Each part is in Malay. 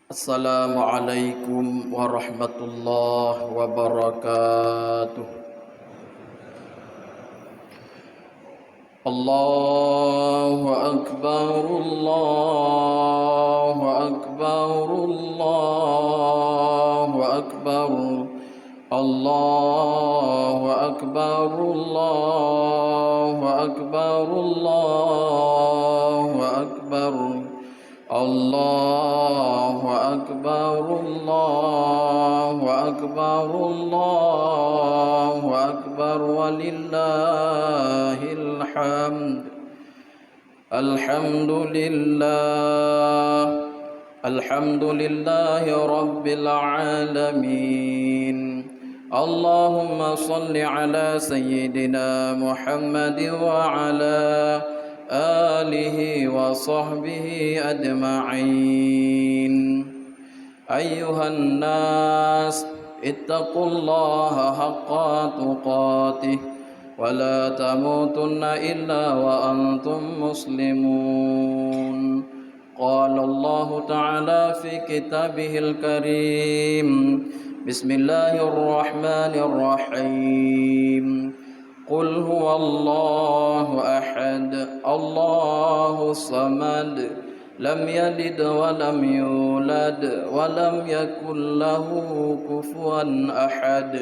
Assalamualaikum warahmatullahi wabarakatuh. Allahu akbar, Allahu akbar, Allahu akbar. Allahu akbar, Allahu akbar, Allahu akbar. Allahu akbar, Allahu akbar, Allahu akbar, walillahil hamd. Alhamdulillah, alhamdulillahi rabbil alamin. Allahumma salli ala sayyidina Muhammad wa ala آله وصحبه أجمعين. أيها الناس اتقوا الله حق تقاته ولا تموتن إلا وأنتم مسلمون. قال الله تعالى في كتابه الكريم: بسم الله الرحمن الرحيم. قل هو الله أحد الله الصمد لم يلد ولم يولد ولم يكن له كفوا أحد.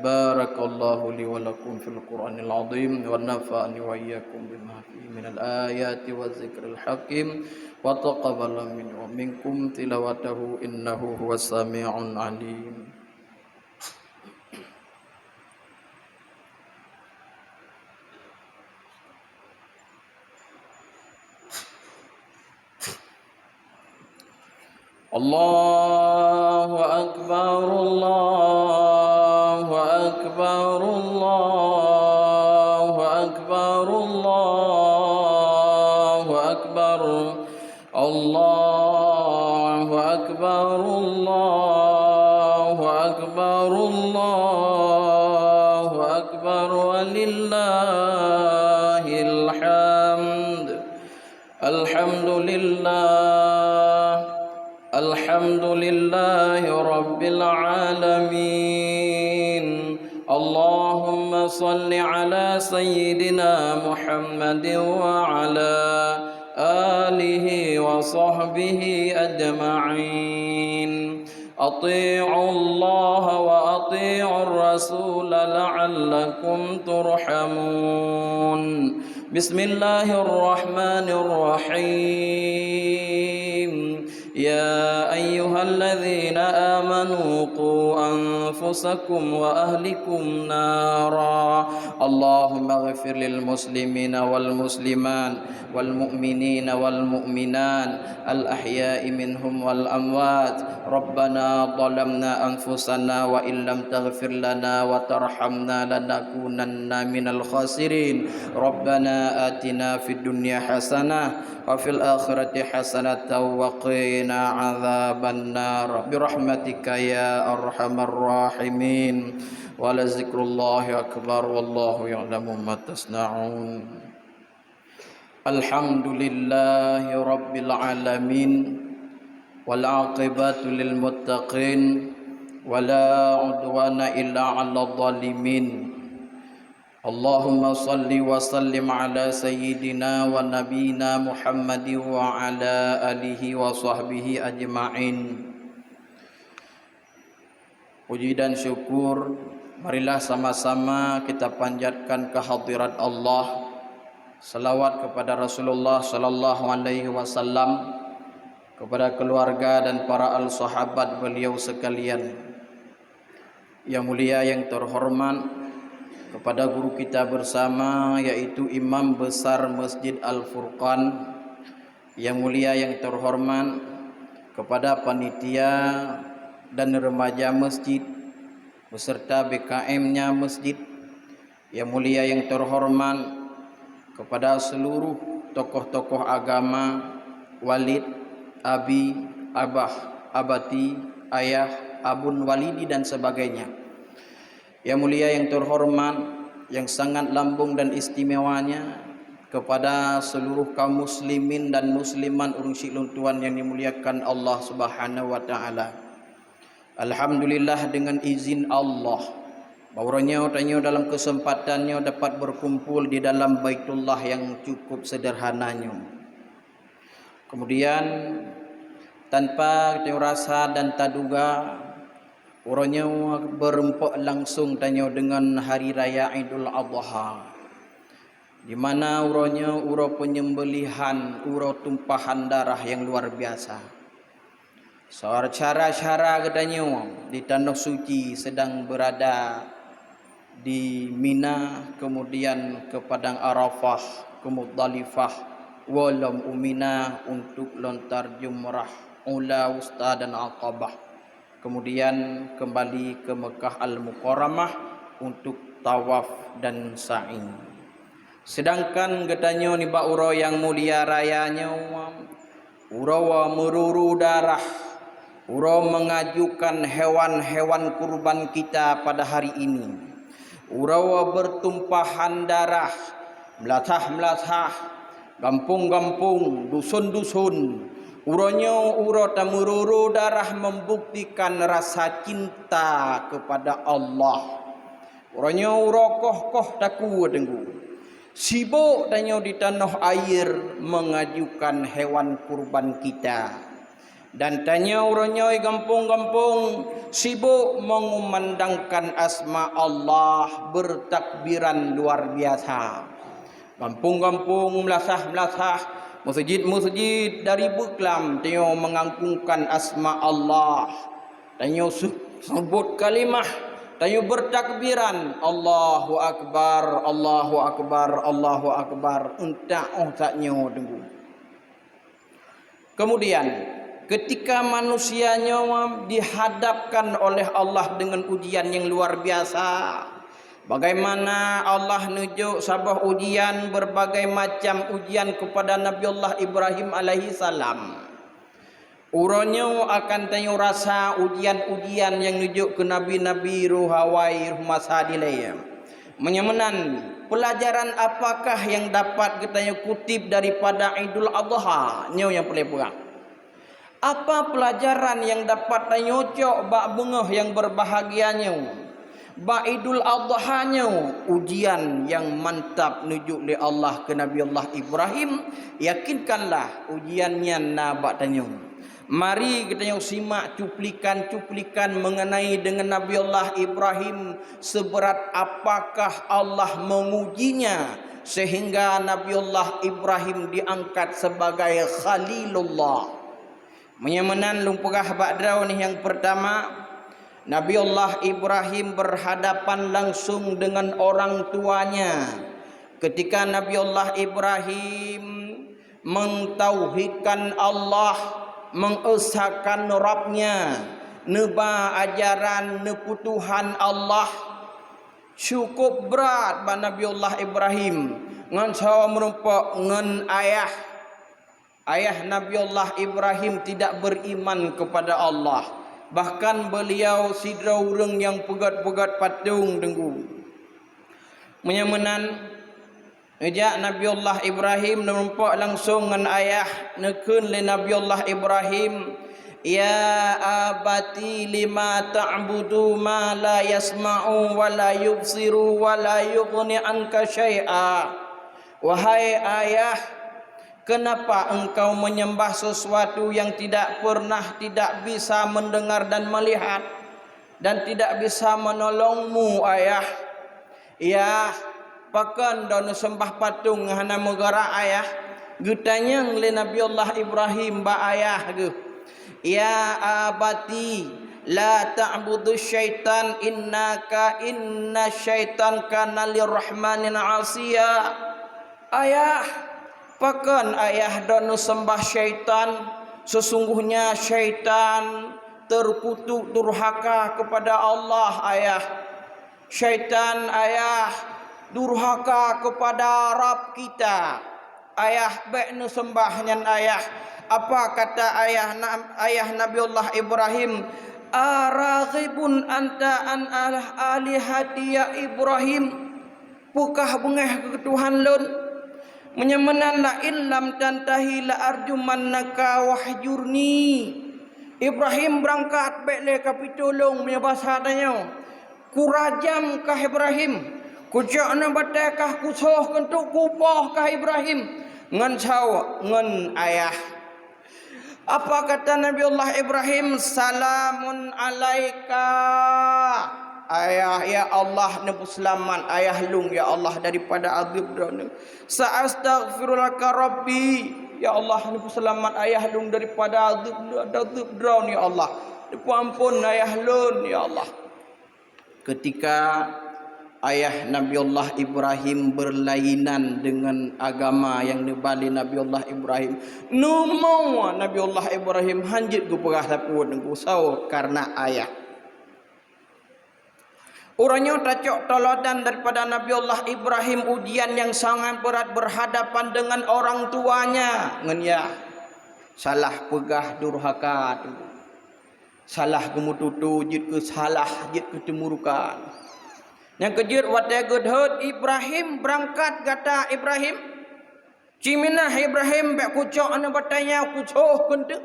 بارك الله لي ولكم في القرآن العظيم ونفعني وإياكم بما فيه من الآيات والذكر الحكيم وتقبل مني ومنكم تلاوته إنه هو السميع العليم. Allahu akbar, Allahu akbar, Allahu akbar, Allahu akbar. Allahu akbar, Allahu akbar, Allahu akbar, walillahil hamd. Alhamdulillah, alhamdulillahi rabbil alamin. Allahumma salli ala sayyidina Muhammad wa ala alihi wa sahbihi ajma'in. Ati'u Allah wa ati'u Rasul la'allakum turhamun. Bismillahirrahmanirrahim. يا أيها الذين آمنوا قوا أنفسكم وأهلكم نارا. اللهم اغفر للمسلمين والمسلمات والمؤمنين والمؤمنات الأحياء منهم والأموات. ربنا ظلمنا أنفسنا وإن لم تغفر لنا وترحمنا لنكونن من الخاسرين. ربنا آتنا في الدنيا حسنة وفي الآخرة حسنة وقنا عذاب النار برحمتك يا أرحم الراحمين. ولذكر الله أكبر والله يعلم ما تصنعون. الحمد لله رب العالمين والعاقبة للمتقين ولا عدوان إلا على الظالمين. Allahumma salli wa sallim ala sayyidina wa nabiyina Muhammad wa ala alihi wa sahbihi ajma'in. Puji dan syukur marilah sama-sama kita panjatkan kehadirat Allah. Salawat kepada Rasulullah sallallahu alaihi wasallam, kepada keluarga dan para al-sahabat beliau sekalian. Yang mulia yang terhormat, kepada guru kita bersama yaitu Imam Besar Masjid Al-Furqan yang mulia yang terhormat, kepada panitia dan remaja masjid beserta BKM-nya masjid yang mulia yang terhormat, kepada seluruh tokoh-tokoh agama, walid, abi, abah, abati, ayah, abun, walidi dan sebagainya. Yang mulia yang terhormat, yang sangat lambung dan istimewanya kepada seluruh kaum muslimin dan musliman urang silun Tuhan yang dimuliakan Allah Subhanahu wa taala. Alhamdulillah dengan izin Allah bahwanya tanya dalam kesempatannya dapat berkumpul di dalam Baitullah yang cukup sederhananya. Kemudian tanpa kita rasa dan taduga orangnya berempak langsung tanya dengan hari raya Idul Adha, di mana uranya ura penyembelihan, ura tumpahan darah yang luar biasa. Cara-cara katanya di tanah suci sedang berada di Mina, kemudian ke Padang Arafah, ke Muzdalifah, walam umina untuk lontar jumrah ula wusta dan aqabah, kemudian kembali ke Mekah Al-Mukarramah untuk tawaf dan sa'i. Sedangkan katanya ni ba ura yang mulia rayanya ura meruru darah, ura mengajukan hewan-hewan kurban kita pada hari ini, ura bertumpahan darah, melatah-melatah kampung-kampung, dusun-dusun. Uranya ura tamururu darah membuktikan rasa cinta kepada Allah. Uranya ura koh-koh taku tenggu. Sibuk tanya di tanah air mengajukan hewan kurban kita. Dan tanya uranya di kampung-kampung sibuk mengumandangkan asma Allah, bertakbiran luar biasa. Kampung-kampung melasah-melasah, masjid-masjid dari Beklam tanya mengangkungkan asma Allah, tanya sebut kalimah, tanya bertakbiran Allahu Akbar, Allahu Akbar, Allahu Akbar, entah taknya tunggu. Kemudian ketika manusianya dihadapkan oleh Allah dengan ujian yang luar biasa, bagaimana Allah nunjuk sabah ujian, berbagai macam ujian kepada Nabi Allah Ibrahim alaihi salam. Uranya akan tanya rasa ujian-ujian yang nunjuk ke Nabi-Nabi ruhawai ruhmasadilaya. Menyamanan pelajaran apakah yang dapat kita kutip daripada Idul Adha yang pelipurang. Apa pelajaran yang dapat tanyocok bak bengah yang berbahagianya? Ba Idul Adha-nya ujian yang mantap nujuk oleh Allah ke Nabi Allah Ibrahim. Yakinkanlah ujiannya nak tanya. Mari kita simak cuplikan-cuplikan mengenai dengan Nabi Allah Ibrahim, seberat apakah Allah mengujinya sehingga Nabi Allah Ibrahim diangkat sebagai Khalilullah. Menyamanan lumpurah badraw ni yang pertama, Nabi Allah Ibrahim berhadapan langsung dengan orang tuanya. Ketika Nabi Allah Ibrahim mentauhidkan Allah, mengesahkan Rabbnya, neba ajaran neputuhan Allah, cukup berat bagi Nabi Allah Ibrahim. Ngan sawa merupa ngan ayah Nabi Allah Ibrahim tidak beriman kepada Allah. Bahkan beliau sidra urang yang pegat-pegat patung tenggu. Menyamanan ejak Nabi Allah Ibrahim nampak langsung dengan ayah nekun le Nabi Allah Ibrahim, ya abati lima ta'budu ma la yasma'u wa la yubsiru wa la yughni anka syai'a. Wahai ayah, kenapa engkau menyembah sesuatu yang tidak tidak bisa mendengar dan melihat dan tidak bisa menolongmu ayah? Ya, pakan dan sembah patung hana megara ayah. Gutanya le Nabi Allah Ibrahim ba ayah ge. Ya abati la ta'budu syaitan inna syaitan kana lirrahmanin asiya. Ayah, pakan ayah dan sembah syaitan, sesungguhnya syaitan terkutuk durhaka kepada Allah ayah. Syaitan ayah durhaka kepada Rabb kita. Ayah baik nu sembahnya ayah. Apa kata ayah Nabi Allah Ibrahim? Araghibun anta an alihati ya Ibrahim. Pukah bengah ke Tuhan lun. Menyemenan la illam tantahi la arjumannaka wahjurni. Ibrahim berangkat bekle kapitulung punya bahasa tanya. Kurajam kah Ibrahim? Kujakna batakah kusoh kentuk kupah kah Ibrahim? Ngan caw ngan ayah. Apa kata Nabi Allah Ibrahim? Salamun alaika. Ayah ya Allah nebu selamat ayah lung ya Allah daripada azab drone. Sa'astaghfirulaka rabbi ya Allah nebu selamat ayah lung daripada azab drone ya Allah. Nebu ampun ayah lun ya Allah. Ketika ayah Nabi Allah Ibrahim berlainan dengan agama yang dibali Nabi Allah Ibrahim, numau Nabi Allah Ibrahim hanjit ku perah lapun ku saur karena ayah. Orangnya tacok toladan daripada Nabi Allah Ibrahim ujian yang sangat berat berhadapan dengan orang tuanya. Ngenya salah pegah durhaka tu. Salah gemututu jid ke salah jid ke temurukan. Yang kejut watai gedhut Ibrahim berangkat kata Ibrahim. Ciminah Ibrahim bek kucok ane batanya kucoh kentu.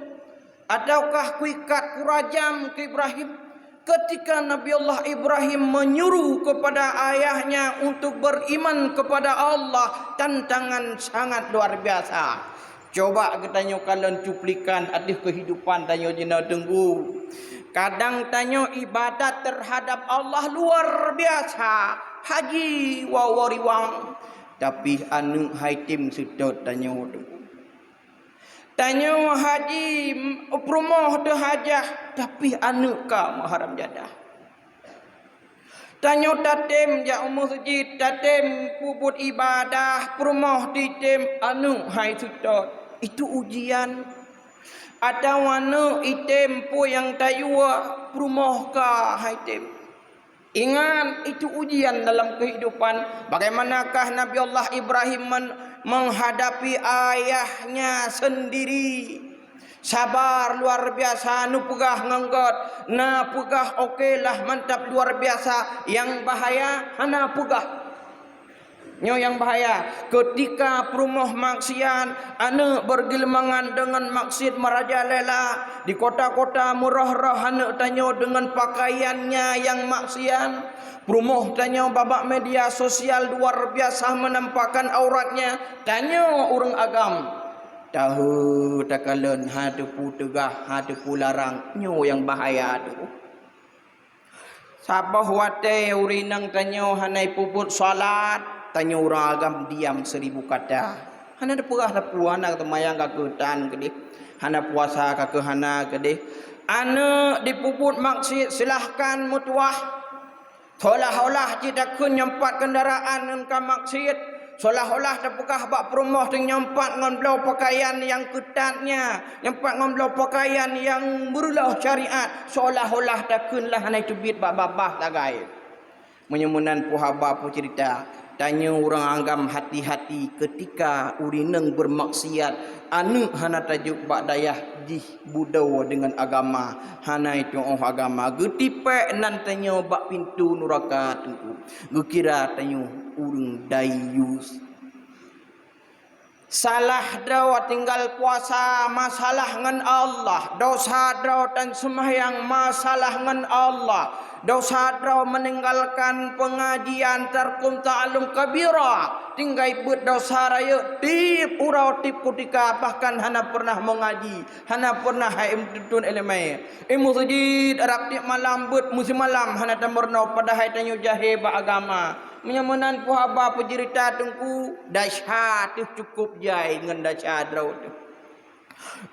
Ataukah kuikat kurajam ke Ibrahim. Ketika Nabi Allah Ibrahim menyuruh kepada ayahnya untuk beriman kepada Allah, tantangan sangat luar biasa. Coba kita kalian cuplikan adih kehidupan tanya jina tunggu. Kadang tanya ibadat terhadap Allah luar biasa. Haji wawariwang. Tapi anu haitim sedot tanya tunggu. Tanya haji perumoh de hajah tapi anu ka mahram jadah. Tanya tatem ja masjid tatem puput ibadah perumoh ditem anu hai sudot. Itu ujian. Ada anu item pu yang tayua perumoh ka haitem. Ingat itu ujian dalam kehidupan. Bagaimanakah Nabi Allah Ibrahim menghadapi ayahnya sendiri. Sabar luar biasa. Nu pegah nganggot. Na pegah okeylah mantap luar biasa. Yang bahaya hana pegah. Nyo yang bahaya ketika perumoh maksiat anak bergilmangan dengan maksud merajalela di kota-kota murah-rah anak tanya dengan pakaiannya yang maksiat. Perumoh tanya babak media sosial luar biasa menampakkan auratnya. Tanya orang agam. Tahu takalan hadepu tegah hadepu larang. Nyo yang bahaya tu. Sabah wate urinang tanya hanai puput salat. Tanya orang agam diam 1000 kata. Hana ada perah lapu hana temayang kaketan ke dia. Hana puasa kake hana ke dia. Ana dipuput maksud silahkan mutuah. Seolah-olah tidak kun nyempat kendaraan engkau maksud. Seolah-olah terpekah bak perumoh dengan nyempat ngomblau pakaian yang ketatnya. Nyempat ngomblau pakaian yang berulah syariat. Seolah-olah tak kun lah hana itu bit bak-babah tagai. Menyemunan puhaba pu cerita. Tanya orang anggam hati-hati ketika urineng bermaksiat. Anu hana tajuk bak dayah di budau dengan agama. Hana itu agama. Getipek nan tanya bak pintu neraka tu. Gekira tanya urang dayus. Salah draw tinggal puasa masalah ngan Allah. Dosa draw dan sembahyang masalah ngan Allah. Dosa draw meninggalkan pengajian tarkum ta'alum kabira. Tinggai buat dosa raya tip urau tip kutika bahkan hana pernah mengaji. Hana pernah haim tutun elemai. Masjid arab tip malam buat musim malam hana tamurno pada hai tanyu jahe ba agama. Menyemenan puhaba pejerita tengku dahsyat cukup jai dengan dahsyat draw tu.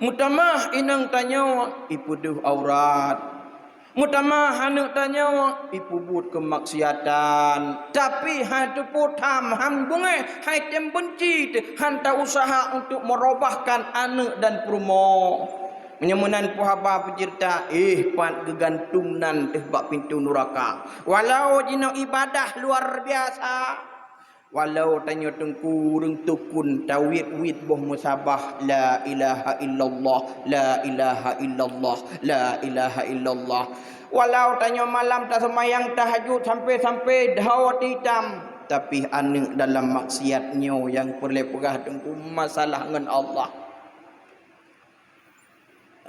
Mutamah inang tanya ipuduh aurat. Mutamah hanuk tanya ipubut kemaksiatan. Tapi hatu putam han bungai hai tem benci hanta usaha untuk merubahkan anak dan perumoh. Menyemunan puhaba pejerta pat gegantungan teh bak pintu neraka. Walau jino ibadah luar biasa. Walau tanya tengku reng tukun tawid wid boh musabah la ilaha illallah la ilaha illallah la ilaha illallah. Walau tanya malam tak semayang tahajud sampai-sampai dawat hitam tapi anak dalam maksiatnya yang perlepegah dengan masalah dengan Allah.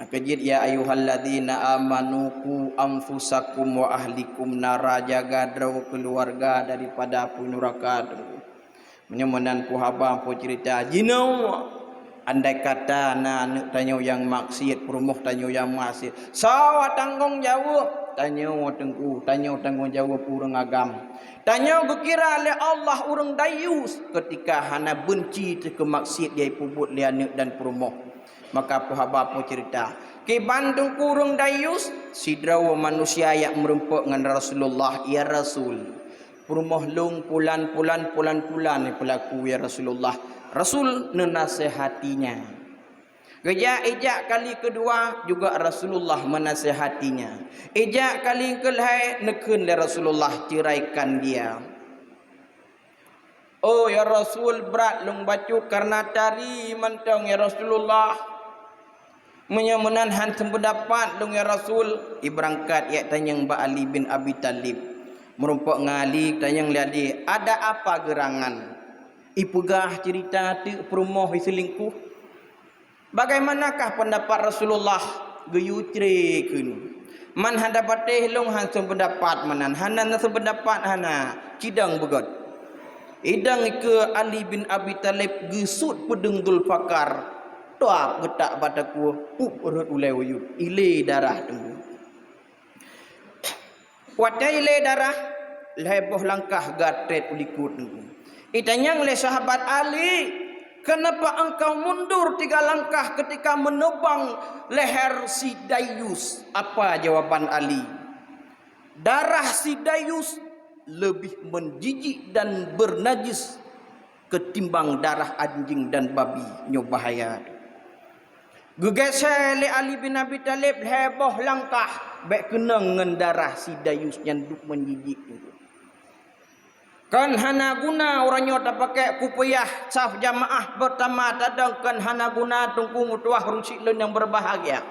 Kejid ya ayyuhalladzina amanu qu anfusakum wa ahlikum nara, jaga draw keluarga daripada api neraka. Menyemenan ku haba pu cerita jinau andai kata anak tanya yang maksiat perumuh tanya yang maksiat sawa tanggung jawab tanya tengku tanya tanggung jawab urang agam tanya bekira oleh Allah urang dayus ketika hana benci ke maksiat dia pubut li anak dan perumuh. Maka pohaba po cerita ke Bandung kurung dayus sidrawa manusia yang merempuk dengan Rasulullah ya Rasul perumuh lung pulan pelaku ya Rasulullah. Rasul menasehatinya. Gejak ejak kali kedua juga Rasulullah menasehatinya. Ejak kali kelai nekun le Rasulullah ceraikan dia. Oh ya Rasul berat lung bacut karena tari mentang ya Rasulullah. Menyemenan hantam pendapat lung ya Rasul. Iberangkat ya tanyang Ba Ali bin Abi Talib. Merumpuk ngali tanyang liadi ada apa gerangan? Ipegah cerita tu perumuh selingkuh. Bagaimanakah pendapat Rasulullah geyutrekeun? Man hadapat teh long hansum pendapat manan hanan sependapat hana cidang begot. Idang ke Ali bin Abi Talib gesut pedeng Zulfakar. Toak getak bataku urut ulai wuyut ile darah tunggu. Watai ile darah leboh langkah gatret ulikut tunggu. Itanya oleh sahabat Ali, kenapa engkau mundur 3 langkah ketika menebang leher si Dayus? Apa jawaban Ali? Darah si Dayus lebih menjijik dan bernajis ketimbang darah anjing dan babi. Nyo bahaya. Gegesel Ali bin Abi Talib heboh langkah baik kenang dengan darah si Dayus yang duk menjijik itu. Kan hana guna orangnya tak pakai kupayah saf jamaah pertama tadang kan hana guna tunggu mutuah rusilun yang berbahagia.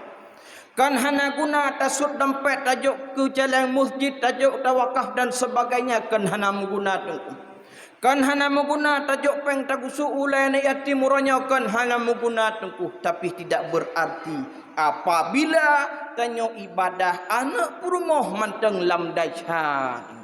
Kan hana guna tasut dompet tajuk ke jalan masjid tajuk tawakaf dan sebagainya kan hana guna tunggu. Kan hana guna tajuk peng tagusu ulai na yatim orangnya kan hana guna tunggu, tapi tidak berarti apabila tanya ibadah anak perumuh manteng lam dajah.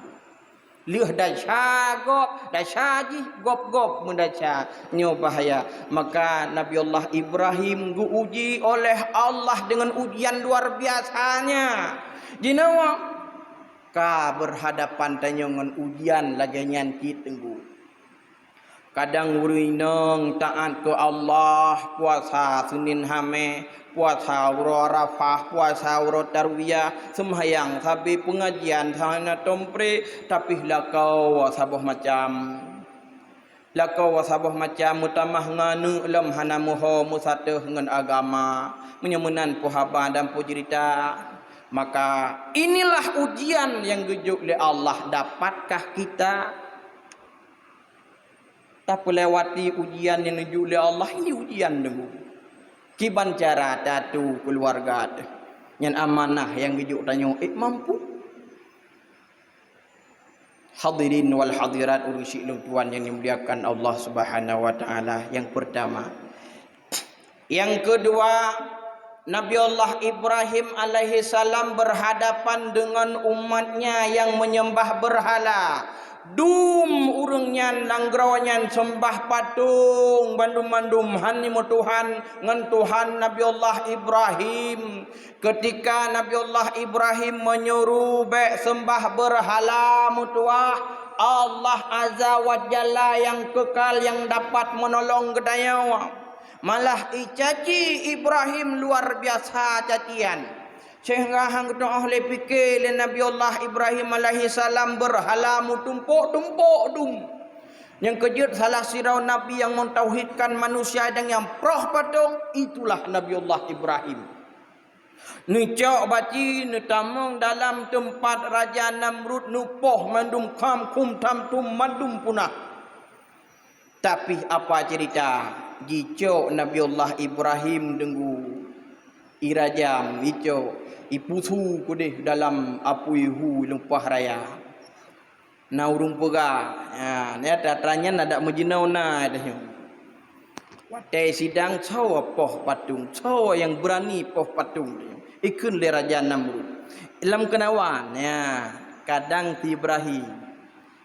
Liuh dasya gop, dasya ji gop mendasya nyo bahaya. Maka Nabi Allah Ibrahim diuji oleh Allah dengan ujian luar biasanya. Jinawa ka berhadapan tanyangan ujian laganyan kita tunggu. Kadang urinong taat ke Allah puasa Senin Hame, puasa Arafah, puasa Tarwiyah, sembahyang sabi pengajian sana tompre tapi lakau sabuh macam mutamah nganu lam hana muho musateh dengan agama menyemenan pohaba dan cerita. Maka inilah ujian yang gejuk oleh Allah. Dapatkah kita tak melewati ujian yang gejuk oleh Allah? Ini ujian dulu. Kiban cara datu keluarga yang amanah yang gejuk tanya mampu. Hadirin wal hadirat urusi tuan yang dimuliakan Allah Subhanahu wa taala. Yang pertama. Yang kedua, Nabi Allah Ibrahim alaihi salam berhadapan dengan umatnya yang menyembah berhala. Dum urangnya langgrawannya sembah patung bandum-bandum hanimu Tuhan ngan Tuhan Nabi Allah Ibrahim. Ketika Nabi Allah Ibrahim menyuruh baik sembah berhala mutuah, Allah Azza wa Jalla yang kekal yang dapat menolong gedaya. Malah icaci Ibrahim luar biasa cacian. Sehingga hang doa oleh fikir Nabi Allah Ibrahim alaihi salam berhala tumpuk dum. Yang kejut salah sirau Nabi yang mentauhidkan manusia dan yang proh patung, itulah Nabi Allah Ibrahim. Nicok baci netamong dalam tempat Raja Namrud nupoh mandum kam kum tam tum mandum punah. Tapi apa cerita? Jicok Nabi Allah Ibrahim denggu irajam jicok ipusu kudih dalam apui hu lumpah raya. na urung pega ni ada tanya ada mejinau na dah watai sidang cawa poh patung cawa yang berani poh patung ikun le raja Namrud ilam kenawan ya kadang ti Ibrahim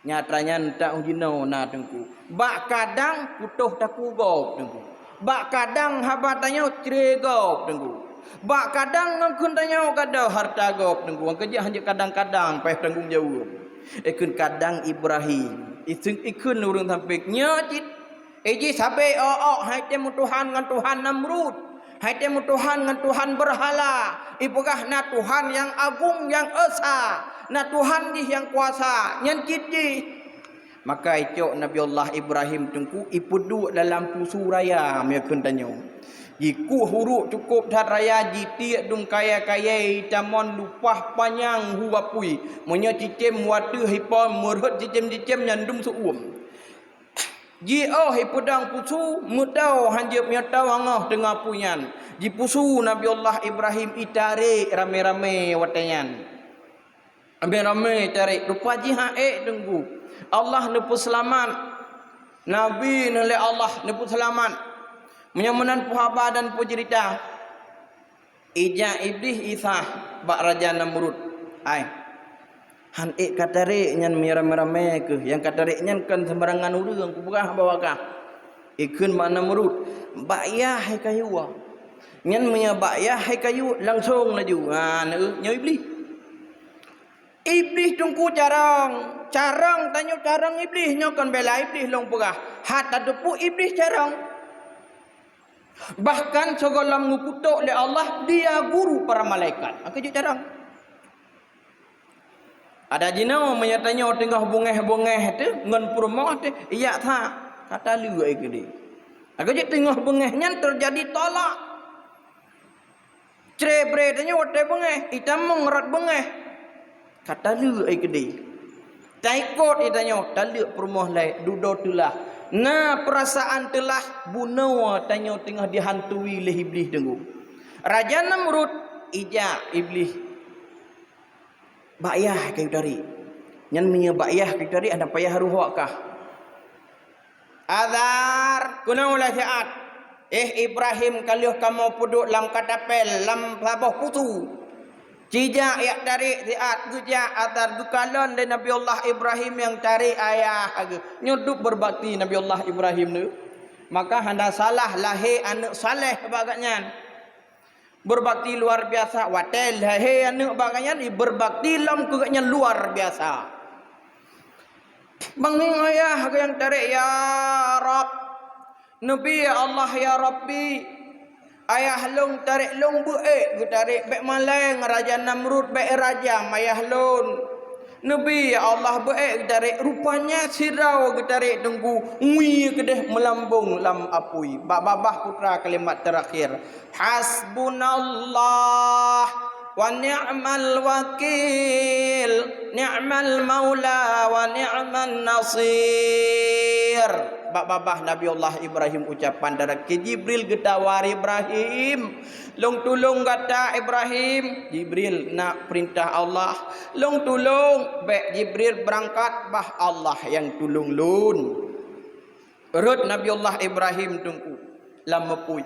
nyatanya tak ujinau na tengku bak kadang putuh taku gop tengku bak kadang habatanya cregop tengku bak kadang ngakun tanya kada harta gop tengku kerja hanya kadang-kadang payah tanggung jawab ikun kadang Ibrahim ikun urang tampik nyacit eji sampai hai temu Tuhan ngan Tuhan Namrud hai temu Tuhan ngan Tuhan berhala ipugah na Tuhan yang agung yang esa na Tuhan di yang kuasa nyan citi maka icok Nabi Allah Ibrahim tengku ipudu dalam pusu raya mereka tanya jiku huruk cukup dah raya jiti dung kaya-kaya tamon lupah panjang huapui monya cicem watu hipon murhut cicem-cicem nyandum suum ji hipudang pusu mudau hanjep nyata wangah tengah punyan ji pusu Nabi Allah Ibrahim itarik rame-rame watanyan rame-rame tarik rupa ji hae tenggu Allah nepu selamat Nabi nilai Allah nepu selamat menyamanan puhaba dan pujerita ija iblis isah bak raja Namrud ai han katarik nyan merame-rame ke yang katarik nyan kan sembarangan urang ku berah bawakah ikun mak Namrud bak ya hai kayu nyan menya bak ya hai kayu langsung laju nya iblis iblis tungku carang tanya carang iblis nyokan bela iblis long pegah hat adepu iblis carang bahkan segolam ngukutuk oleh Allah dia guru para malaikat akaju carang ada jinau menyatanya tengah bungeh-bungeh tu ngan purmoh tu iya tha kata lu ai gede akaju tengah bungehnya terjadi tolak cebre tanya wate bungeh itam mengerat bungeh kata lu ai gede taikot itanya taluk purmoh lai dudo tulah nah perasaan telah bunau tanya tengah dihantui oleh iblis dengu raja Namrud ija iblis bakyah kayu dari nyan minya bakyah kayu dari ada payah ruhakah azar kunau la saat Ibrahim kaliuh kamu puduk lam katapel lam labah putu cija ya dari saat guja azar dukalon dan Nabi Allah Ibrahim yang cari ayah nyuduk berbakti Nabi Allah Ibrahim tu maka handa salah lahir anak saleh bagaknya berbakti luar biasa watel he anu baganya berbakti lam kegaknya luar biasa banging ayah yang tarik ya Rabb Nabi ya Allah ya Rabbi ayah long tarik long buek tarik bek maleng raja Namrud bek raja ayah long Nabi ya Allah buek tarik rupanya sirau tarik tunggu ngui kedeh melambung lam apui babah putra kalimat terakhir hasbunallah wa ni'mal wakil ni'mal maula wa ni'man nasir babah Nabi Allah Ibrahim ucapan dari Jibril getawar Ibrahim long tulung kata Ibrahim Jibril nak perintah Allah long tulung bek Jibril berangkat bah Allah yang tulung lun urut Nabi Allah Ibrahim tungku lamapui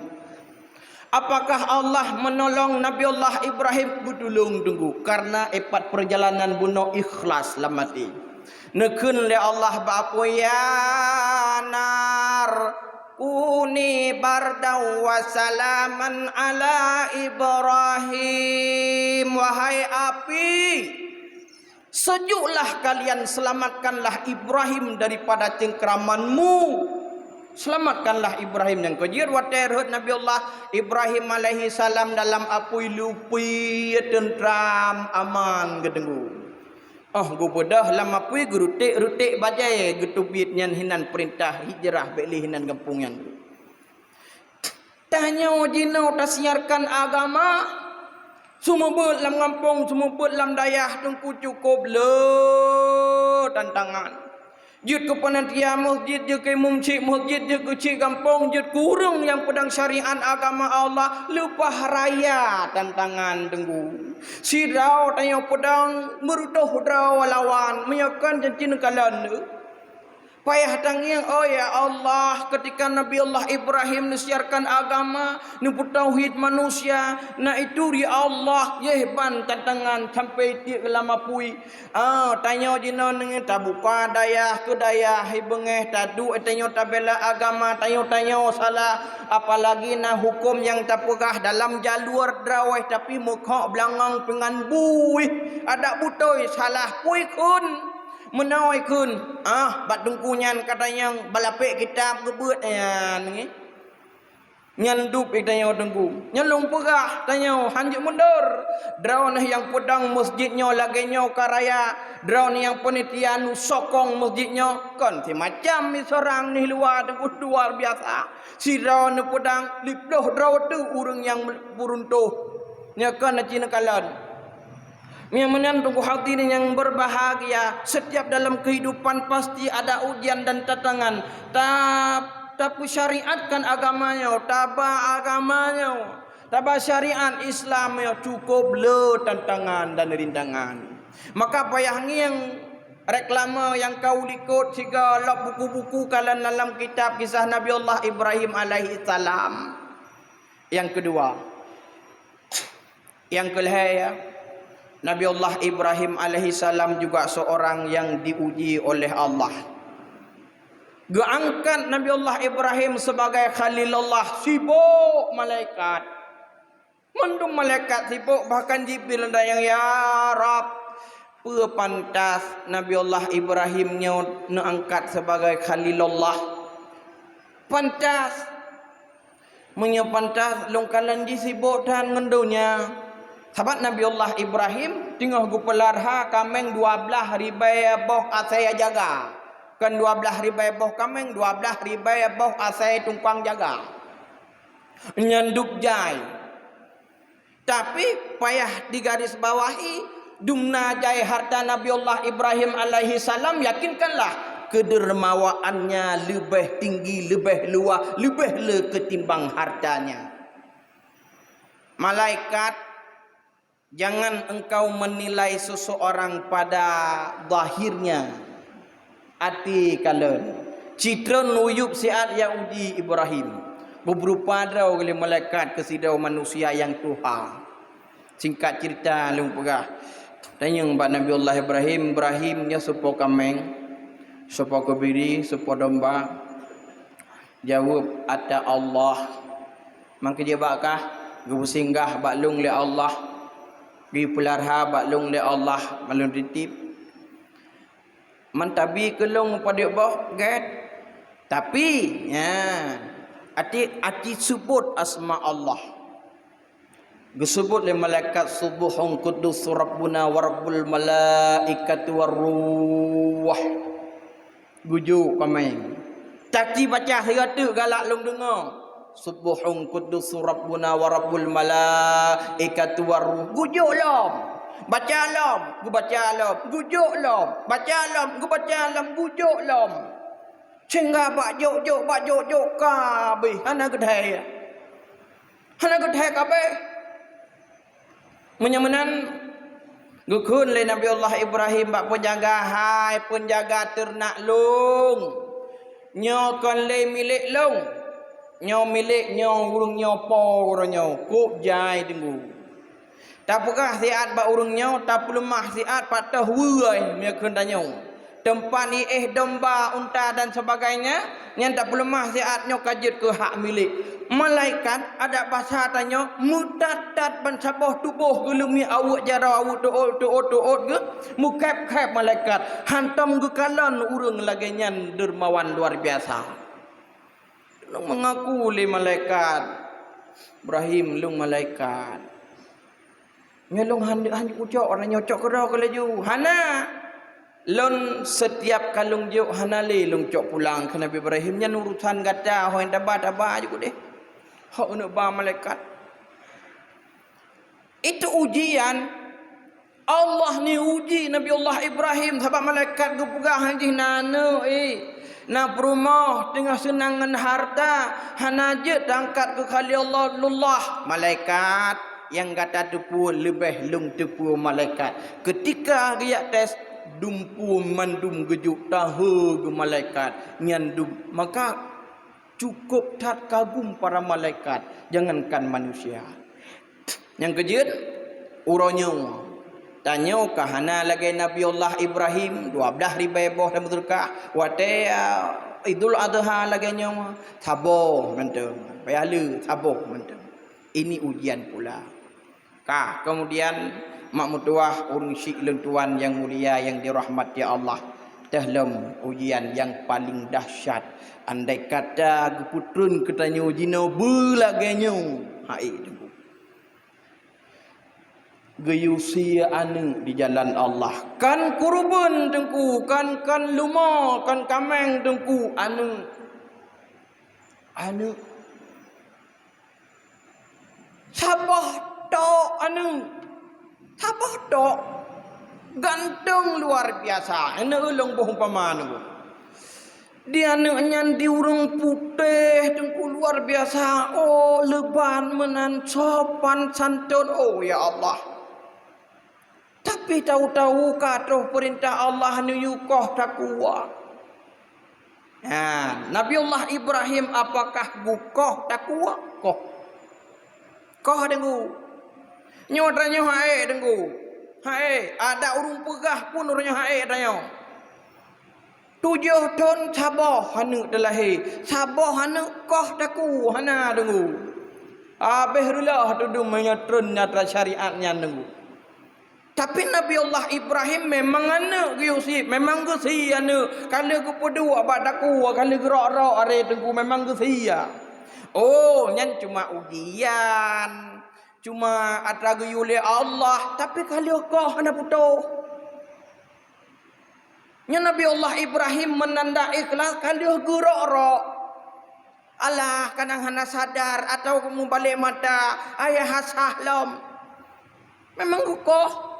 apakah Allah menolong Nabi Allah Ibrahim butulung tunggu karena epat perjalanan bunuh ikhlas lamati nekun le Allah bapuya nar kuni bardaw wa salaman ala Ibrahim wahai api sejuklah kalian selamatkanlah Ibrahim daripada cengkeramanmu selamatkanlah Ibrahim yang kejir waterhut Nabi Allah Ibrahim alaihi salam dalam apui lupi tentram aman gedenggu gu pedah lama pui gerutik bajai getubit nyan hinan perintah hijrah beli hinan kampung yang tanya jino tasiarkan agama semua buat lam kampung semua buat lam dayah tungku cukup le tantangan Jut ke panitia masjid, je ke mumcik masjid, je ke cik kampung, jut kurung yang pedang syariat agama Allah, lupa raya tantangan tenggu. Si rau tanya pedang, merutuh rau lawan, menyakan janji nekalan. Payah tangiang, oh ya Allah, ketika Nabi Allah Ibrahim nasiarkan agama, numput tauhid manusia, na itu ya Allah, yehban tantangan sampai tiak lama pui. Tanya jina dengan tabuka dayah ke dayah, hibengeh tadu, tanya tabela agama, tanya salah, apalagi na hukum yang tapugah dalam jalur draweh tapi muka belangang pengan bui, ada butoi salah pui kun. Menawai kun bat dungkunyan katanya balapik kitab gebut ni nyandup itanya dengku nyelung pegah tanya hanjuk mundur drawn yang pedang masjidnya lagenya karaya drawn yang penitian sokong masjidnya kan si macam ni seorang ni luar dengku luar biasa si drawn pedang liploh draw tu urang yang buruntuh nya kan cina kalan. Yang menantu hadirin yang berbahagia, setiap dalam kehidupan pasti ada ujian dan tantangan. Tapi syariatkan agamanya, tabah agamanya, tabah syariat Islamnya cukup le tantangan dan rintangan. Maka payahnya yang reklama yang kau likut segala buku-buku kalian dalam kitab kisah Nabi Allah Ibrahim alaihi salam. Yang kedua, yang kelihaya. Nabi Allah Ibrahim alaihi salam juga seorang yang diuji oleh Allah. Diangkat Nabi Allah Ibrahim sebagai Khalilullah, sibuk malaikat. Mendung malaikat sibuk, bahkan Jibril ada yang ya Rab, pantas Nabi Allah Ibrahimnya diangkat sebagai Khalilullah. Pantas. Menyepantas longkalan di sibuk dan ngendunya. Sahabat Nabi Allah Ibrahim tengah gupelarha kameng 12 ribai boh asai jaga. Kan 12 ribai boh kameng 12 ribai boh asai tumpang jaga. Nyanduk jai. Tapi payah digaris bawahi dumna jai harta Nabi Allah Ibrahim alaihi salam, yakinkanlah kedermawaannya lebih tinggi, lebih luas, lebih le ketimbang hartanya. Malaikat, jangan engkau menilai seseorang pada zahirnya. Hati kalian. Citra nuyup siat Yahudi Ibrahim. Beberapa draw oleh malaikat kesidau manusia yang tuha. Singkat cerita lung pegah. Tanya mbak Nabi Allah Ibrahimnya sepo kameng, sepo kebiri, sepo domba. Jawab ada Allah. Maka dia bakah gusinggah baklung li Allah. Di pelarha baklung le Allah malun ditip mantabi kelung pada bah get tapi ati sebut asma Allah disebut le malaikat subuhun quddus rabbuna wa rabbul malaikati waruh gujuk kameng taki baca hiratu galak lung dengar Subuhun quddus rabbuna wa rabbul malaikati waruh. Gujuk lom. Baca lom. Gu baca lom. Gujuk lom. Baca lom. Gu baca lom. Gujuk lom. Sehingga bak jok kabeh. Hana gedai. Hana gedai kabeh. Menyamanan gukun le Nabi Allah Ibrahim bak penjaga hai, penjaga ternak lung. Nyokon le milik lung. Nyo milik nyo urung nyo po urung nyo kup jai tunggu. Tapukah siat ba urung nyo tapi lemah siat patah wuai mia kendanyo. Tempat ni domba unta dan sebagainya yang tak lemah siat nyo kajut ke hak milik. Malaikat ada bahasa tanya mutatat ban sabah tubuh gelumi awak jara awak tuot ke mukap malaikat hantam ke kalan urung lagi nyan dermawan luar biasa. Lung mengaku le malaikat Ibrahim lung malaikat nyelung hanjuk ucok orang nyocok kera kelaju hana lon setiap kalung juk hana le lung cok pulang ke Nabi Ibrahim nya urusan gata hoin tabah juga deh hak nak ba malaikat itu ujian Allah ni uji Nabi Allah Ibrahim sahabat malaikat gepegah hangih nana na perumah tengah senangan harta hanaje tangkat ke kali Allah lullah malaikat yang kata tepu lebih lung tepu malaikat ketika dia tes dumpu mandum gejuk tahu ke malaikat nyandum maka cukup tak kagum para malaikat jangankan manusia yang kejut uronyo tanya kahana lagi Nabi Allah Ibrahim 12 ribu dan betulkah wate Idul Adha lagi nyawa sabar mentem pahala sabar mentem ini ujian pula kemudian mak mutuah urang syik lentuan yang mulia yang dirahmati Allah dalam ujian yang paling dahsyat andai kata geputrun ketanyo jino belaganyo hai gayusia anu di jalan Allah kan kurban dengku kan luma kan kameng dengku anu sabah tok anu sabah tok ganteng luar biasa anu ulung umpama anu dia anu nyandi urang putih dengku luar biasa oh leban menan sopan santun oh ya Allah tapi tahu-tahu kata perintah Allah nu yukoh takwa. Nabi Allah Ibrahim apakah bukoh takwa? Koh dengu. Nyodanya hae dengu. Hae ada urung pegah pun urangnya hae danyo. 7 ton sabah hanu delahi. Sabah hanu koh taku hana dengu. Abehrulah tudu menyatron nyatra syariatnya dengu. Tapi Nabi Allah Ibrahim memang anak giusi, memang gesi anak. Kalau kepada abadaku, kalau gerak-gerak are tengku memang gesi ya. Oh, nyan cuma ujian, cuma atragu oleh Allah. Tapi kalau kau anak putus, nyan Nabi Allah Ibrahim menanda ikhlas kalau gerak-gerak. Allah kadang hana sadar atau kamu balik mata ayah hasahlam. Memang kau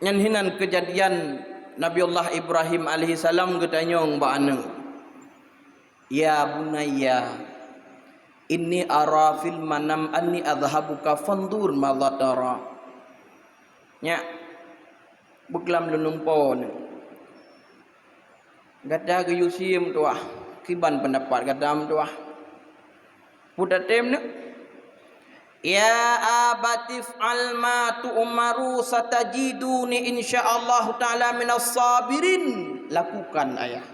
nyan hinan kejadian Nabi Allah Ibrahim alaihi salam getanyong ba anu ya bunayya inni ara fil manam anni adhabuka fandur madza tara nya beklam lunumpon gada ge yusim tuah kiban pendapat gadam tuah pudatem ne ya abatif alma tu'maru satajiduni insyaallah taala minas sabirin lakukan ayah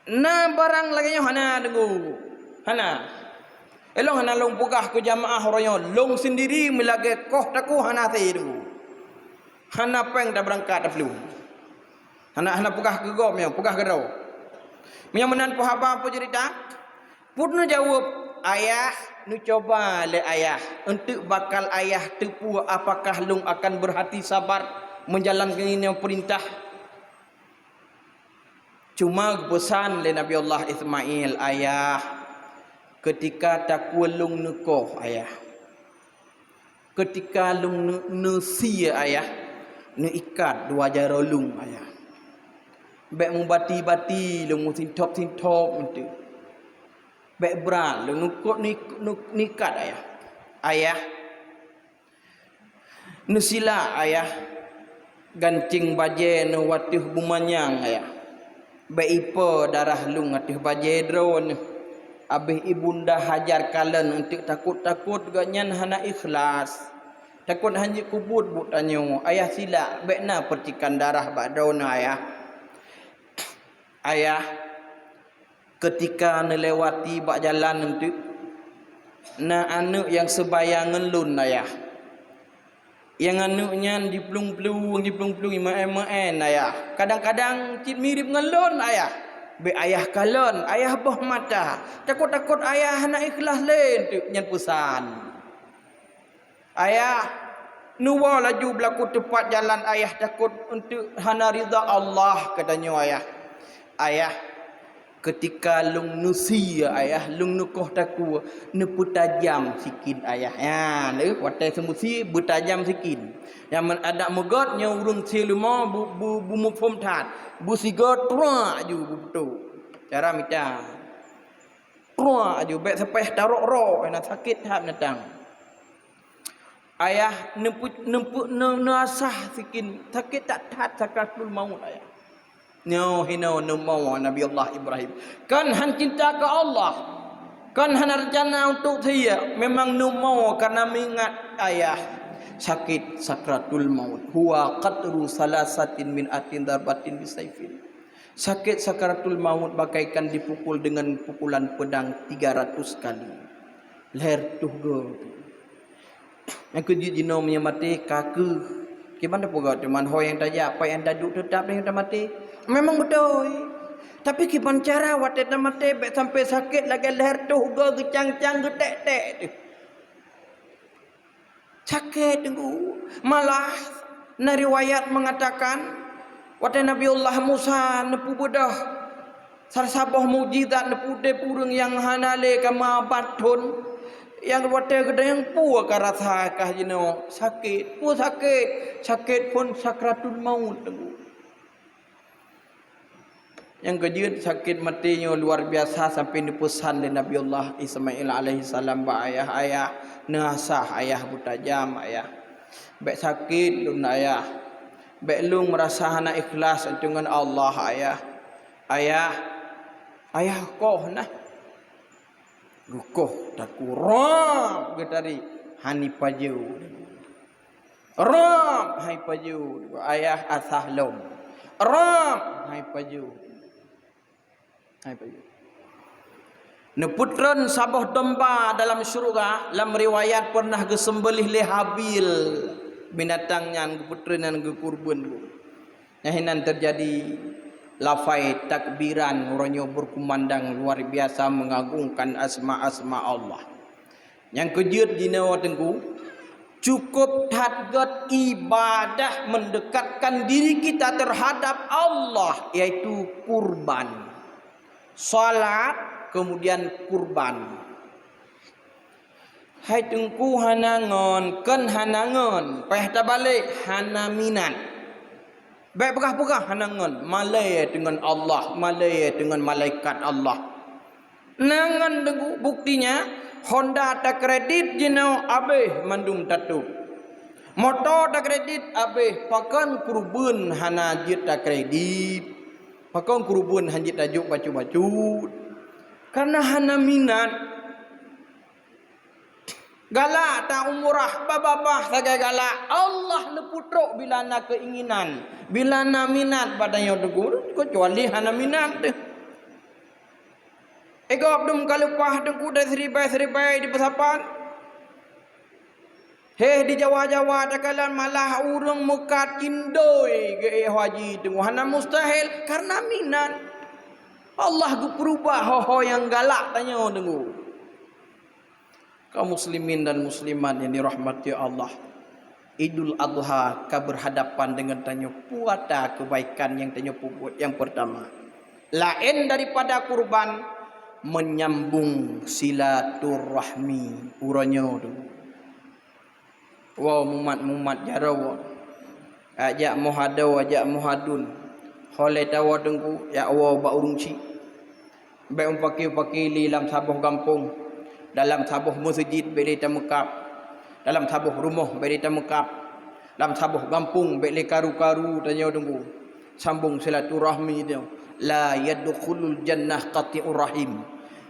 na barang lagi hana dengu hana elong hana long pugah ke jamaah royo long sendiri melage koh taku hana tei dengu hana peng dah berangkat dah flu hana pugah ke gom yang pugah ke rau yang menan pohaba apa cerita pun jawab ayah nu coba le ayah untuk bakal ayah tepu apakah lung akan berhati sabar menjalankan ini perintah cuma pesan le Nabi Allah Ismail ayah ketika takwelung nukoh ayah ketika lung nusi ayah nu ikat dua jarolung ayah bek mubati-bati lung sintop untuk baik berat lu nukut nikat ayah nusila ayah gancing baje nu watih bumanyang ayah baik ipa darah lu ngatih baje drone abih ibunda hajar kalen untuk takut ganyan hana ikhlas takut hanya kubur bu tanyo ayah sila baik na percikan darah badona ayah ketika melewati bak jalan itu na anak yang sebayangan lun ayah yang anaknya diplung-plung imaen ayah kadang-kadang cip mirip dengan lun ayah be ayah kalon ayah boh mata takut ayah nak ikhlas lain tu nyan pesan ayah nuwa laju berlaku tepat jalan ayah takut untuk hana ridha Allah katanya ayah ketika lung nusia ayah lung nukoh taku nepu tajam sikit ayah ya le watai semusi bertajam sikit yang ada megotnya urung siluma bu mufhum tat bu sigot tra ju betul cara mita tra ju bet sampai tarok ro nak sakit hab natang ayah nempu nasah sikit sakit tak tat sakratul maut ayah no hino no mau Nabi Allah Ibrahim kan han cinta ke Allah kan han rencana untuk dia memang no mau karena mengingat ayah sakit sakratul maut huwa qatru salasatin min atin darbatin bisaifin sakit sakratul maut bagaikan dipukul dengan pukulan pedang 300 kali leher tuh go aku jino menyamati kaku gimana pula teman ho yang tajak apa yang daduk tetap yang mati memang betul tapi gimana cara watet mati sampai sakit lagi leher tu go gecang-cang getek-tek tu sakit tunggu malah na riwayat mengatakan watet Nabiullah Musa nepu bedah sarsabah mujizat nepu de purung yang hanale kama batun yang watet gede yang pu ka rasa kah jino sakit pu sakit pun sakratul maut tunggu yang kejut sakit matinya luar biasa sampai dipesan oleh Nabi Allah Ismail alaihi salam ba ayah nasah ayah butajam ayah baik sakit lun ayah baik lung merasa hana ikhlas dengan Allah ayah koh nah rukoh takurab getari hani paju ram hai paju ayah asahlom ram hai paju neputran sabah domba dalam syurga dalam riwayat pernah gesembelih le Habil binatangnya neputran yang gekurban nyahinan terjadi lafai takbiran uranyo berkumandang luar biasa mengagungkan asma-asma Allah yang kejut dinawa tengku cukup target ibadah mendekatkan diri kita terhadap Allah yaitu kurban salat kemudian kurban hai tengku hanangon kan hanangon peh tabalik hanaminat baik pegah-pegah hanangon malai dengan Allah malai dengan malaikat Allah nangan tengku buktinya Honda tak kredit jino abe mandum tatu motor tak kredit abe pakan kurban hana jit tak kredit pakai kurubun hanjit tajuk baju-baju karena hana minat galak tak umurah babah sagai galak Allah leputruk bila nak keinginan bila nak minat padanya tegur kecuali hana minat ego abdum kalupah dengku dah seribai di pesapan di Jawa-Jawa dakalan malah urang mukat kindoi ke haji tengok hana mustahil karena minat Allah ku perubah ho yang galak tanya tengok kaum muslimin dan muslimat yang dirahmati Allah Idul Adha keberhadapan dengan tanya puata kebaikan yang tanya puput yang pertama lain daripada kurban menyambung silaturahmi uranyo tu wow mumat jarawa ajak muhadaw ajak muhadun holai tawa tengku ya wow ba urungci baik umpaki li dalam sabuh kampung dalam sabuh masjid beli tamekap dalam sabuh rumah beli tamekap dalam sabuh kampung beli karu-karu tanya tengku sambung silaturahmi dia la yadkhulul jannah qati'ur rahim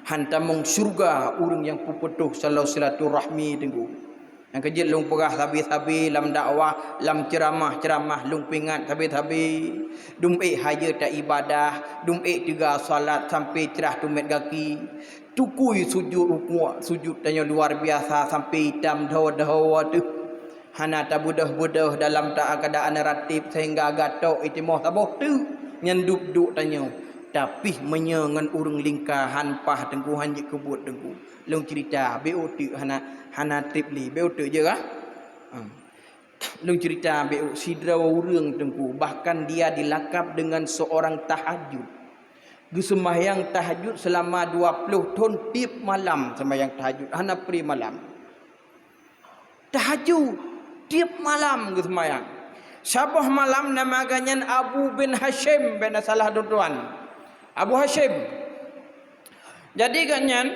hantamung syurga urang yang puputuh salau silaturahmi tengku yang kejut lung pegah habis-habis lam dakwah lam ceramah lung pingat habis-habis dumik haja tak ibadah dumik juga salat sampai cerah tumet kaki tukui sujud rukuk sujud tanya luar biasa sampai hitam dawa-dawa tu hana tak budah-budah dalam tak keadaan ratib sehingga gatok itimah tabuh tu nyenduk-duk tanya tapi menyengan urang lingkahan pah tengku hanjik kebut tengku lung cerita BOT hana trip li BOT je kah lung cerita BOT sidra urang tengku bahkan dia dilakap dengan seorang tahajud Sembahyang tahajud selama 20 tahun tiap malam sembahyang tahajud. Hana pri malam. Tahajud tiap malam sembahyang. Sabah malam nama ganyan Abu bin Hashim bin salah tuan. Abu Hashim. Jadi ganyan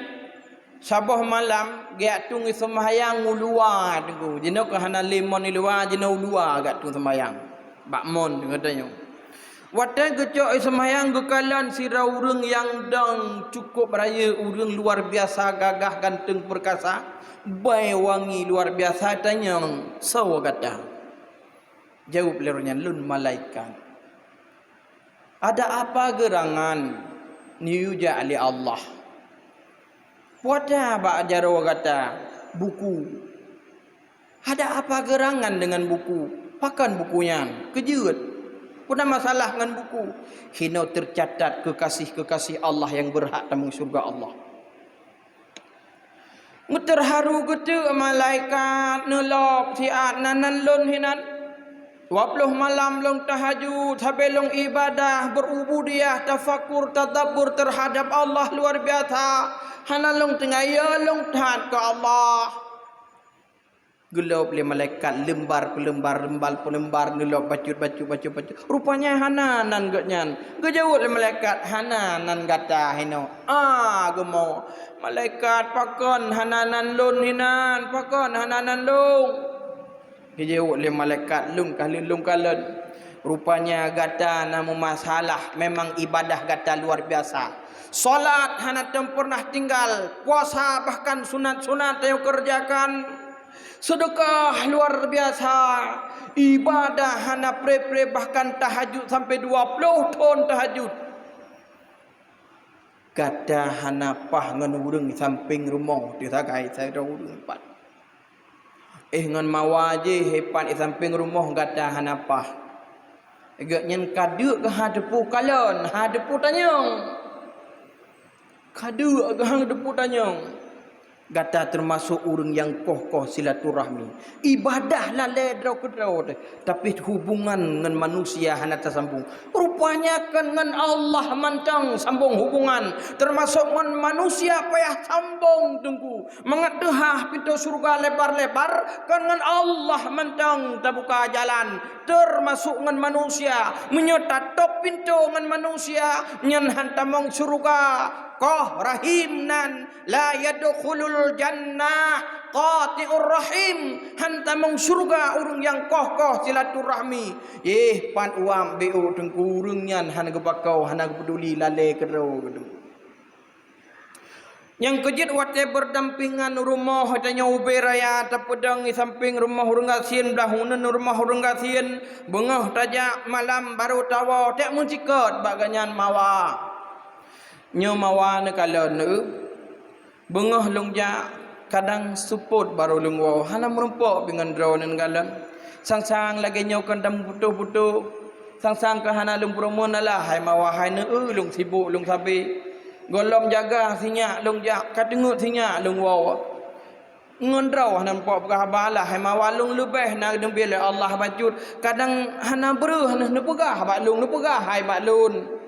sabah malam dia tunggu sembahyang luar tu. Jino ke hana limon ni luar, jino luar gat tu sembahyang. Bakmon katanya. Wadah kecok sembahyang gekalan sira urang yang dang cukup raya, urang luar biasa gagah ganteng perkasa, baik wangi luar biasa. Tanya sawa kata. Jawab lerunya lun malaikat. Ada apa gerangan niuja ali Allah? Wadah bak jaro kata buku. Ada apa gerangan dengan buku? Pakan bukunya kejut. Puna masalah dengan buku. Hino tercatat kekasih-kekasih Allah yang berhak tamu surga Allah. Terharu gitu malaikat nelok siat nanan lon hinan. 20 malam long tahajud, habis long ibadah, berubudiyah, tafakur, tadabbur terhadap Allah luar biasa. Hana long tengah ya long taat ke Allah. Gelap le malaikat lembar per lembar nelok bacut. Rupanya hananan gatnyan. Gejawut le malaikat hananan gata hino. Gemo. Malaikat pakon hananan lun hinan, pakon hananan lung. Gejawut le malaikat lung kalun. Rupanya gata namu masalah, memang ibadah gata luar biasa. Solat hana pernah tinggal, puasa bahkan sunat-sunat yang kerjakan. Sedekah luar biasa, ibadah hana pre bahkan tahajud sampai 20 tahun tahajud. Kata hana pah ngan urang samping rumah di sagai saya dah urang empat. Ngan mawaje hepan di samping rumah kata hana pah. Agaknya kaduk ke hadepu kalon, hadepu tanyong. Kaduk ke hadepu tanyong. Gata termasuk orang yang kokoh silaturahmi. Ibadah lah ledro kedro. Tapi hubungan dengan manusia hana tersambung. Rupanya kan dengan Allah mantang sambung hubungan. Termasuk dengan manusia payah sambung tunggu. Mengadehah pintu surga lebar-lebar. Kan dengan Allah mantang terbuka jalan. Termasuk dengan manusia. Menyerta top pintu dengan manusia. Nyan hantamong surga. Qah rahim nan la yadkhulul jannah qati'ur rahim. Hantamong surga urang yang koh silaturahmi. Pan uam beu tengku urang nyan hana gebakau hana peduli lale kedro gedu. Yang kejut wate berdampingan rumah tanya uberaya tapedang di samping rumah urang gasien belahunun rumah urang gasien bengah tajak malam baru tawa tak muncikot baganyan mawa. Nyo mawa ne kalon ne bengah lungja kadang support baru lungwa hana merumpok dengan drone galon sang-sang lagi nyo kandam butuh sang-sang ke hana lung promo nalah hai mawa hai ne lung sibuk lung sabi golom jaga sinya lung jak kadengut sinya lungwa ngondraw hana pok berhabalah hai mawa lung lebih na dembil Allah bajut kadang hana beruh hana nepegah bak lung nepegah hai bak lun.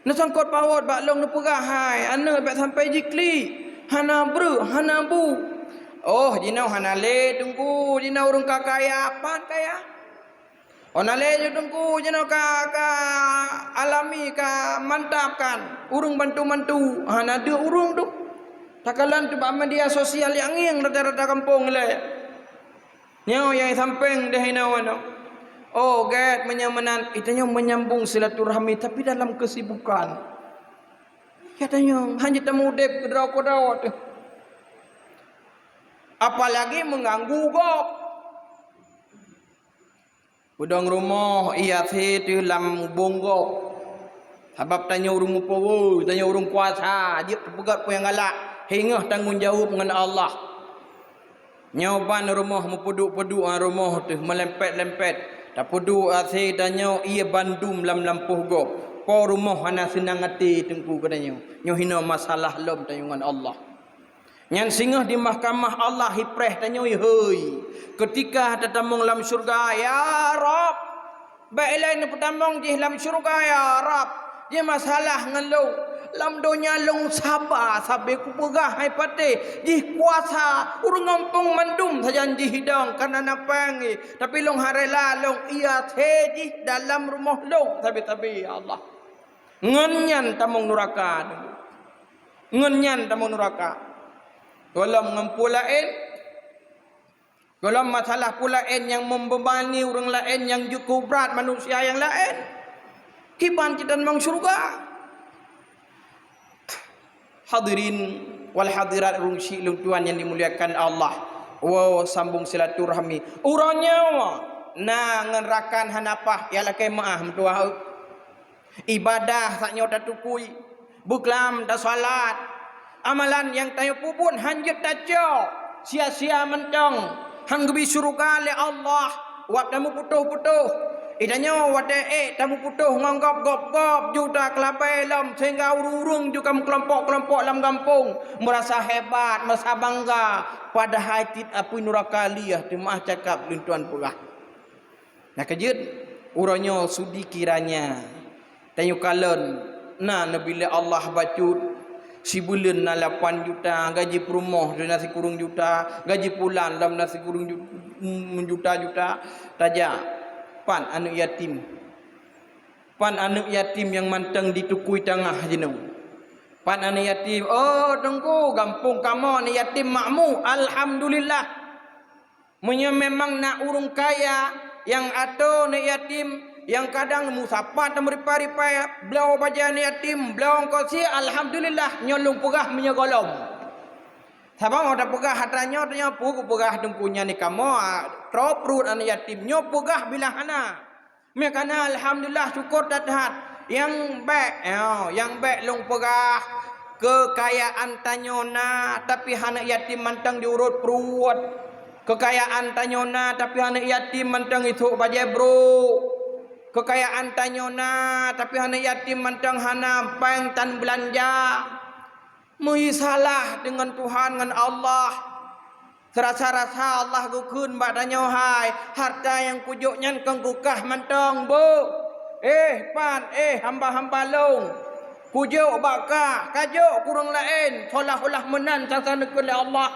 Nasangkot pawat bak long nepegah hai ana bak sampai jikli hana bru hana bu. Oh jinau hana le tunggu jinau urang kakaya pan kaya. Ona le je tunggu jinau ka alami ka mantapkan urang bantu-bantu hana de urang tu. Takalan tu bak media sosial yang nging rata-rata kampung le. Nyau yang samping dah hinau ano. Oh, gad menyamanan itanya menyambung silaturahmi tapi dalam kesibukan. Katanya hanya temu dep kedraw-kedraw tu. Apalagi mengganggu gop. Udang rumah ia tu lam bonggok. Habab tanya urang upo, tanya urang kuasa, dia pegat po yang galak. Hingga tanggung jawab dengan Allah. Nyoban rumah mempeduk-peduk rumah tu melempet-lempet. Tapudu asih danyo ia bandum lam lampuh go. Po rumah hana senang hati tengku katanya. Nyo hina masalah lom tayungan Allah. Nyan singgah di mahkamah Allah hipreh tanyo heuy. Ketika tatamong lam surga ya Rabb. Baik lain pertamong di lam surga ya Rabb. Dia masalah dengan long. Lam donya long sabar sampai ku pegah hai pate. Jih kuasa urang ngampung mandum sajan jih hidang karena napang. Tapi long harela long ia tejih dalam rumah long. Tapi ya Allah. Ngenyan tamong neraka. Ngenyan tamong neraka. Dalam ngempulain. Dalam masalah pulain yang membebani orang lain yang cukup berat manusia yang lain. Kipan kita memang syurga. Hadirin wal hadirat rungsi tuan yang dimuliakan Allah. Wow sambung silaturahmi. Urangnya na ngenrakan hanapah ialah kemaah mentua. Ibadah saknyo tak tukui. Buklam tak salat. Amalan yang tayo pupun hanjut taco. Sia-sia mentong. Hang gebi syurga le Allah. Wak tamu putuh-putuh. Idanya wate tamu putuh nganggap gop-gop juta kelapai lam sehingga urung juga kelompok-kelompok lam kampung merasa hebat, merasa bangga pada hati api neraka liyah temah cakap lintuan pula. Nah kejut urangnya sudi kiranya tayu kalen na nabila Allah bacut si bulan na 8 juta gaji perumah dan nasi kurung juta gaji pulan dalam nasi kurung juta taja pan anak yatim. Pan anak yatim yang mantang ditukui tengah jenau. Pan anak yatim, oh tengku gampung kamu anak yatim makmu. Alhamdulillah. Munya memang nak urung kaya yang atau anak yatim yang kadang musapat meripah-ripah belau baja anak yatim, belau kosi alhamdulillah nyolong pegah menyegolong. Sabang ada pegah hatanya tanya pegah dengkunya ni kamu trop perut anak yatim nyo pegah bila hana. Mekana alhamdulillah syukur dadat yang baik long pegah kekayaan tanyona tapi anak yatim mantang diurut perut. Kekayaan tanyona tapi anak yatim mantang itu baje bro. Kekayaan tanyona tapi anak yatim mantang hana peng tan belanja. Salah dengan Tuhan dengan Allah. Serasa-rasa Allah gukun badannya hai. Harta yang kujuknya kengkukah mantong bu. Pan hamba-hamba long. Kujuk bakah kajuk kurang lain. Solah-olah menan sasana oleh Allah.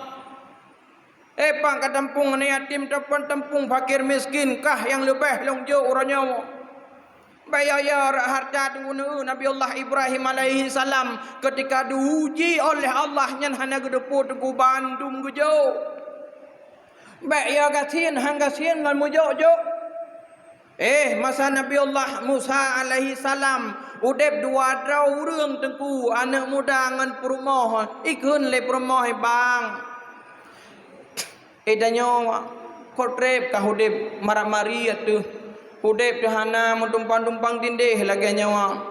Pan katampung anak yatim tepan tempung fakir miskin kah yang lebih long jo orangnya. Bayar harta dulu Nabi Allah Ibrahim alaihi salam ketika diuji oleh Allah nyan hana gedepu tuku bandum gujo. Bayar gasin hanggasin ngan mujo-jo. Masa Nabi Allah Musa alaihi salam udep dua drau urang tengku anak muda ngan perumah ikun le perumah bang. Danyo kotrep ka udep maramari atuh. Udep tuhana mentumpang-tumpang tindih lagi nyawa.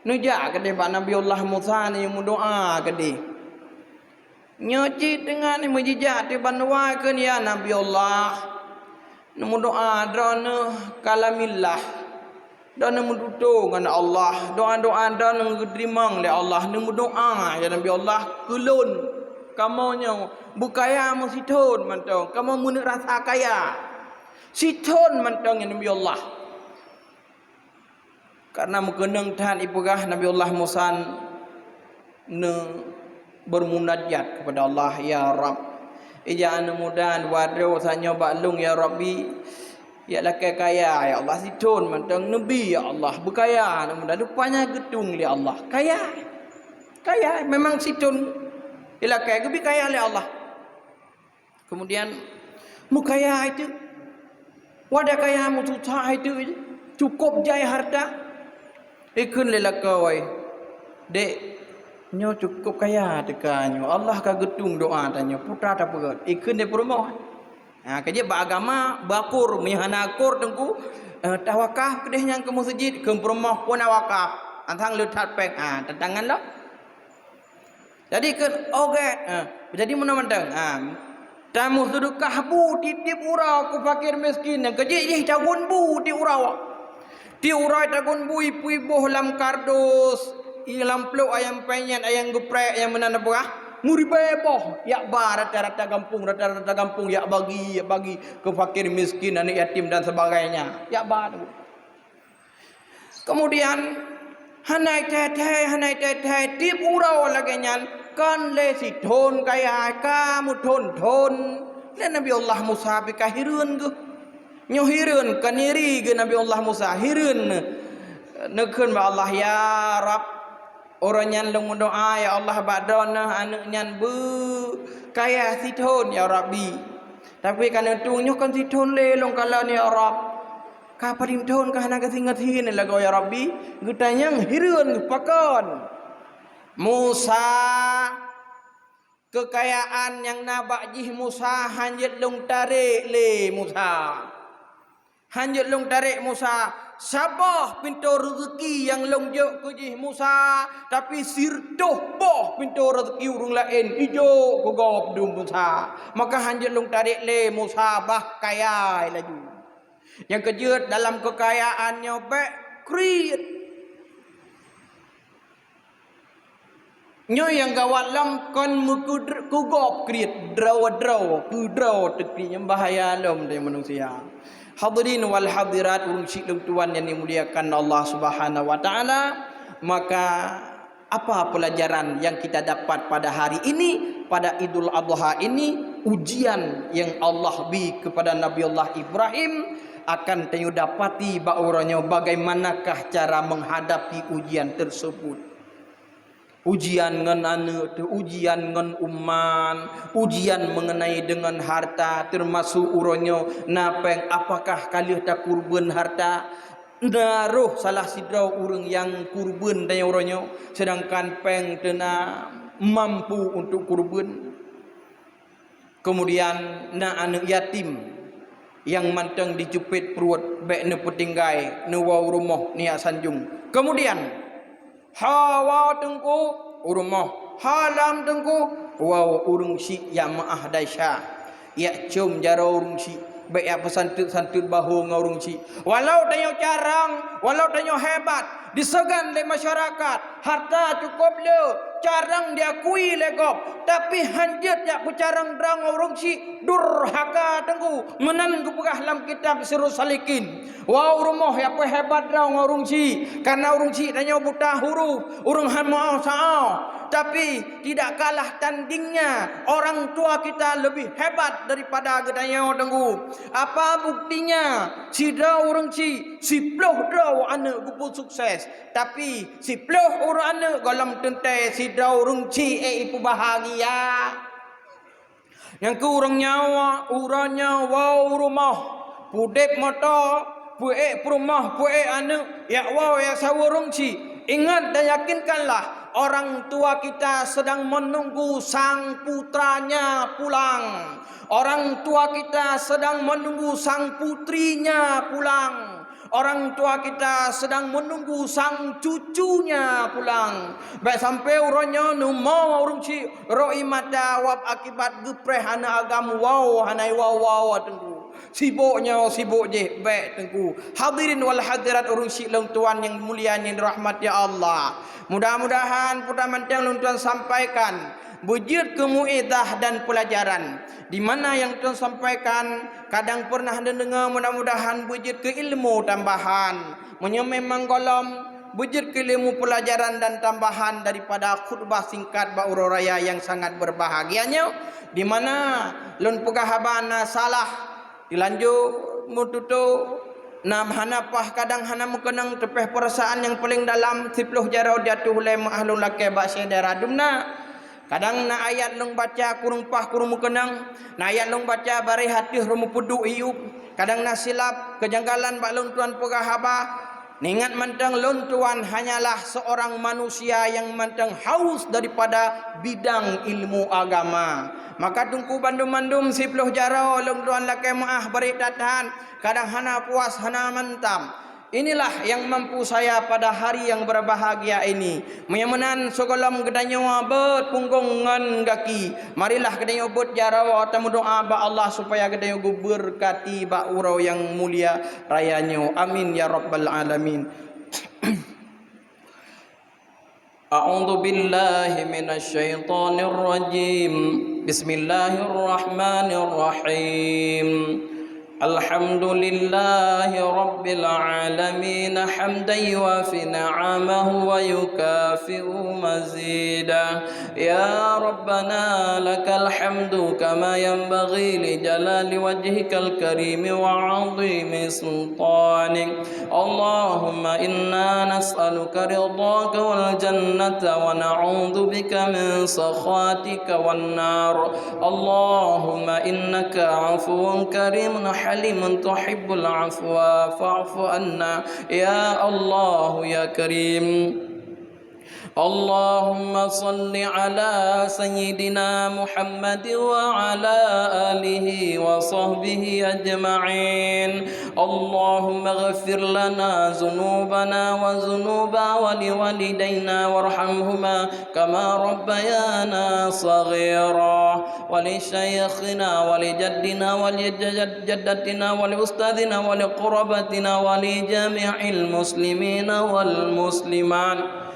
Nujak kede Pak Nabi Allah Musa ni mendoa kede. Nyoci dengan ni mujizat di banwa ke ya Nabi Allah. Nemu doa drone kalamillah. Dan nemu tutung dengan Allah. Doa-doa dan ngedrimang le Allah. Nemu doa ya Nabi Allah kulun. Kamu nyo bukaya musitun mantong. Kamu mun rasa kaya. Siton mantang Nabi Allah. Karena mengenang tahan ipugah Nabi Allah Musa bermunajat kepada Allah ya Rabb. Ija'ana mudan wadro sanyo baklung ya Rabbi. Ya lakai kaya ya Allah siton mantang Nabi ya Allah berkaya mudah rupanya gedung li Allah. Kaya memang siton ilakai gebi kaya li Allah. Kemudian mukaya itu wadah kaya musuh itu cukup jaya harta. Ikun lelakawai. Dek, nyo cukup kaya tekanyo. Allah ka gedung doa tanya putra tak pegat. Ikun de permoh. Kerja beragama bakur mihana akur tengku tawakaf kedeh yang ke masjid ke permoh pun awakaf. Antang letat pek tantangan lah. Jadi ke jadi mana-mana tamu sedekah bu titip urau ku fakir miskin yang kejih tagun bu di urau. Di urau tagun bu ibu-ibu lam kardus, ilam pluk ayam penyen ayam geprek yang menanda berah. Muribeboh ya rata-rata kampung ya bagi ke fakir miskin anak yatim dan sebagainya. Ya bar. Kemudian hanai teh tip urau lagi nyan kan le si thon kaya kamu thon le Nabi Allah Musa bi kahirun gu nyo hirun kaniri ge Nabi Allah Musa hirun nekeun ba Allah ya Rab orang nyan long doa ya Allah badona anu nyan bu kaya si thon ya Rabbi tapi kan tunyo kan si thon le long kala ni ya Rab ka paring thon ka hana ka singatin lago ya Rabbi gutanyang hirun pakon Musa kekayaan yang nabajih Musa hanjit long tarik le Musa hanjit long tarik Musa sabah pintu rezeki yang long je kujih Musa tapi sirtuh boh pintu rezeki urung lain ijo ku gop dum Musa maka hanjit long tarik le Musa bah kaya laju yang kejut dalam kekayaannya baik kriit nyo yang gawalam kon kugop kriit draw ku draw tekninya bahaya lom dari manusia. Hadirin wal hadirat urung silum tuan yang dimuliakan Allah Subhanahu wa taala, maka apa pelajaran yang kita dapat pada hari ini, pada Idul Adha ini, ujian yang Allah beri kepada Nabi Allah Ibrahim akan tayu dapati bauranya bagaimanakah cara menghadapi ujian tersebut. Ujian ngan anu, ujian ngan uman, ujian mengenai dengan harta, termasuk uronyo napeng apakah kalih tak kurban harta. Naruh salah sidrau urang yang kurban dan uronyo, sedangkan peng tena mampu untuk kurban. Kemudian na anak yatim yang mantang dijepit perut baik ne petinggai ne wau rumah ni sanjung. Kemudian hawa tengku urumah halam tengku wow urung si yang maah daisyah ya cum jara urung si baik apa santut bahu ngurung si walau tanyo carang walau tanyo hebat disegan le masyarakat harta cukup le carang diakui le gop tapi hanjat ya ku carang drang urung si durhaka tengku menan ku pegah dalam kitab Sirrus Salikin wow rumah ya apa hebat drang urung si karena urung si tanyo buta huruf urung han mau sao tapi tidak kalah tandingnya orang tua kita lebih hebat daripada gedanya tengku apa buktinya si drau urung si ploh drau anak gupu sukses tapi si ploh urang anak galam tentai si drau urung si ipu bahagia yang ke urang nyawa urang wow rumah pudep motor puek rumah puek anak ya wow ya sawurung si ingat dan yakinkanlah orang tua kita sedang menunggu sang putranya pulang. Orang tua kita sedang menunggu sang putrinya pulang. Orang tua kita sedang menunggu sang cucunya pulang. Baik sampai urangnya nu mau urang si roi mata wab akibat gepreh hana agam wow hanai wow tengku. Sibuknya sibuk je baik tengku. Hadirin wal hadirat urang si long tuan yang mulia yang dirahmati Allah. Mudah-mudahan pertama yang Tuhan sampaikan wujud kemuidah dan pelajaran di mana yang Tuhan sampaikan kadang pernah dengar mudah-mudahan wujud ke ilmu tambahan memang golom wujud ke ilmu pelajaran dan tambahan daripada khutbah singkat Ba'uro Raya yang sangat berbahagianya di mana lun pegahabana salah dilanjut mututu nam hanapah kadang hana mukenang tepeh perasaan yang paling dalam sipluh jarau jatuh le ahlul lake bakse daerah dumna kadang na ayat long baca kurung pah kurung mukenang na ayat long baca bari hati rumu pudu iup kadang na silap kejanggalan bak lon tuan pegahaba ningat mantang lon tuan hanyalah seorang manusia yang mantang haus daripada bidang ilmu agama maka tungku bandum-bandum sipluh jarau long tuan lake maah bari datahan kadang hana puas hana mantam inilah yang mampu saya pada hari yang berbahagia ini menyamanan segolam gedanyo bet punggongan gaki marilah gedanyo bet jarawa tamu doa ba Allah supaya gedanyo berkati ba urau yang mulia rayanyo amin ya rabbal alamin. A'udzu billahi minasyaitonir rajim. Bismillahirrahmanirrahim. Alhamdulillahi Rabbil Alamin hamdan yuwafi ni'amahu wa yukafi'u mazidah. Ya Rabbana lakal hamdu kama yanbaghi li jalali wajhikal karim wa 'azimi sultanik. Allahumma inna nas'aluka ridhaka wal jannata wa na'udzu bika min sakhatika wan nar. Allahumma innaka 'afuwun karimun halimun tuhibbul 'afwa fa'fu anna ya Allah ya Karim. Allahumma salli ala sayyidina Muhammad wa ala alihi wa sahbihi ajma'in. Allahumma ghafir lana zunubana wa zunuba waliwalidayna warhamhuma kama rabbayana saghira wa li shaykhina wa li jaddina wa li jaddatina wa li ustadina wa li qurabatina wa li jami'il muslimina wal muslimat.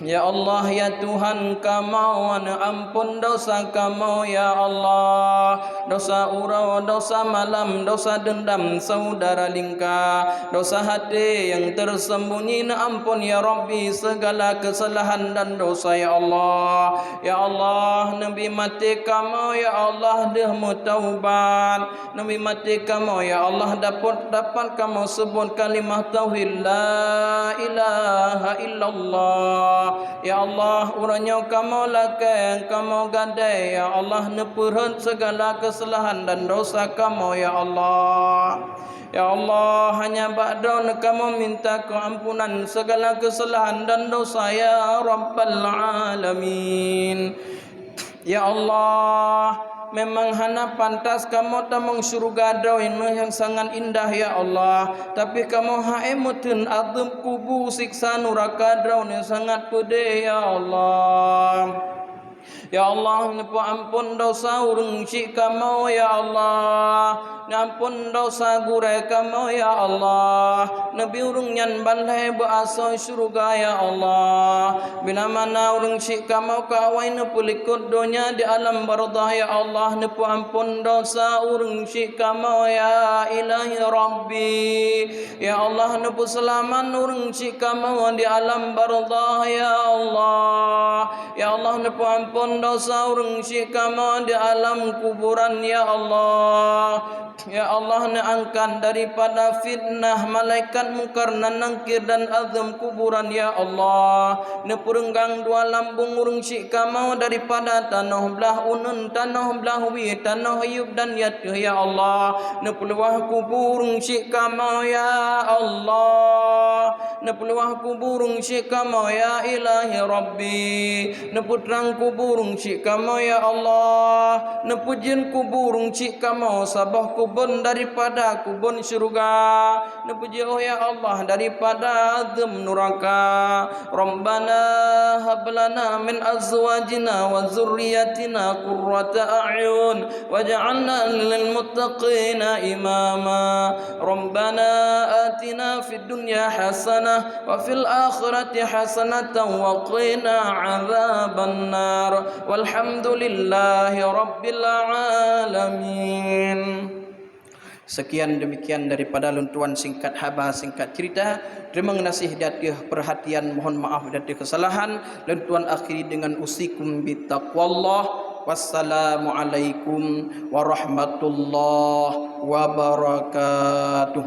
Ya Allah, ya Tuhan Kau, ampun dosa kami ya Allah. Dosa urau, dosa malam, dosa dendam saudara lingka, dosa hati yang tersembunyi ampun ya Rabbi segala kesalahan dan dosa ya Allah. Ya Allah, Nabi mati kami ya Allah dehmu taubat. Nabi mati kami ya Allah dapat kamu sebut kalimah tauhid la ilaha illallah. Ya Allah, uranya kamu lakai kamu gadai ya Allah, nepurun segala kesalahan dan dosa kamu ya Allah. Ya Allah, hanya ba'da kamu minta keampunan segala kesalahan dan dosa ya Rabbal Alamin. Ya Allah, memang hana pantas kamu tamang syurga dau ini yang sangat indah ya Allah. Tapi kamu haemutun azam kubu siksa neraka dau yang sangat pedih ya Allah. Ya Allah, ampun dosa urang cik kamu ya Allah. Ampun dosa gurai kamu ya Allah. Nabi urang nyan bandai berasa syurga ya Allah. Bila mana urang cik kamu kawai nepulikut dunia di alam barzah ya Allah. Nepu ampun dosa urang cik kamu ya Ilahi Rabbi. Ya Allah, nepu selamat urang cik kamu di alam barzah ya Allah. Ya Allah, nepu ampun dosa urang cik kamu di alam kuburan ya Allah. Ya Allah, angkat daripada fitnah malaikat mungkar nangkir dan azam kuburan ya Allah. Nepurenggang dua lambung urang cik kamu daripada tanah belah unun, tanah belah wi, tanah yub dan yatuh ya Allah. Nepeluah kubur urang cik kamu ya Allah. Nepeluah kubur urang cik kamu ya Ilahi Rabbi. Neputrang kubur urang cik kamu ya Allah. Nepujin kubur urang cik kamu sabah kubun daripada kubun syurga. Nepuji oh ya Allah daripada azam neraka. Rabbana hablana min azwajina wa zurriyatina qurrata a'yun waj'alna lil muttaqina imama. Rabbana atina fid dunya hasanah wa fil akhirati hasanatan wa qina adzaban nar. Walhamdulillahi rabbil alamin. Sekian demikian daripada luntuan singkat haba singkat cerita. Terima kasih datih perhatian, mohon maaf datih kesalahan. Luntuan akhiri dengan usikum bitaqwallah. Wassalamualaikum warahmatullahi wabarakatuh.